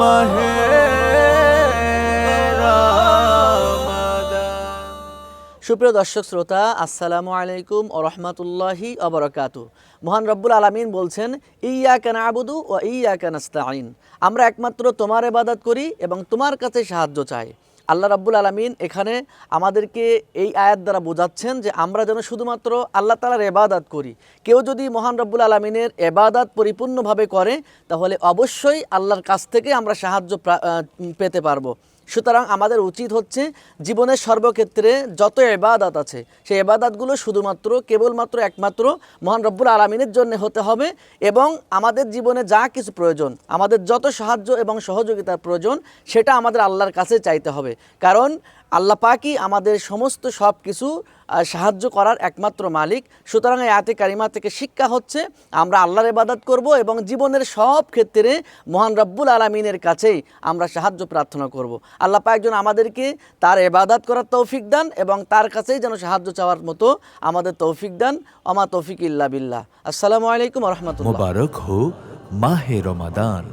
মাহে রমাদান। সুপ্রিয় দর্শক শ্রোতা, আসসালামু আলাইকুম ওয়া রাহমাতুল্লাহি ওয়া বারাকাতুহু। মহান রব্বুল আলামিন বলছেন, ইয়্যাকা না'বুদু ওয়া ইয়্যাকা নাস্তাঈন। আমরা একমাত্র তোমার ইবাদত করি এবং তোমার কাছে সাহায্য চাই। আল্লাহ রাব্বুল আলামিন এখানে আমাদেরকে এই আয়াত দ্বারা বোঝাচ্ছেন যে আমরা যেন শুধুমাত্র আল্লাহ তাআলার ইবাদত করি। কেউ যদি মহান রব্বুল আলামিনের ইবাদত পরিপূর্ণভাবে করে তাহলে অবশ্যই আল্লাহর কাছ থেকে আমরা সাহায্য পেতে পারবো। সুতরাং আমাদের উচিত হচ্ছে জীবনের সর্বক্ষেত্রে যত ইবাদত আছে সেই ইবাদতগুলো শুধুমাত্র কেবলমাত্র একমাত্র মহান রব্বুল আলামিনের জন্য হতে হবে এবং আমাদের জীবনে যা কিছু প্রয়োজন, আমাদের যত সাহায্য এবং সহযোগিতার প্রয়োজন সেটা আমাদের আল্লাহর কাছে চাইতে হবে। কারণ আল্লাহ পাকই আমাদের সমস্ত সব কিছু সাহায্য করার একমাত্র মালিক। সুতরাং এই আয়াতে কারিমা থেকে শিক্ষা হচ্ছে আমরা আল্লাহর ইবাদত করব এবং জীবনের সব ক্ষেত্রে মহান রব্বুল আলামিনের কাছেই আমরা সাহায্য প্রার্থনা করব। আল্লাহ পাক যেন আমাদেরকে তার ইবাদত করার তৌফিক দান এবং তার কাছেই যেন সাহায্য চাওয়ার মতো আমাদের তৌফিক দান। ওমা তৌফিক ইল্লা বিল্লাহ। আসসালামু আলাইকুম ওয়া রাহমাতুল্লাহ। মুবারক হোক মাহে রমাদান।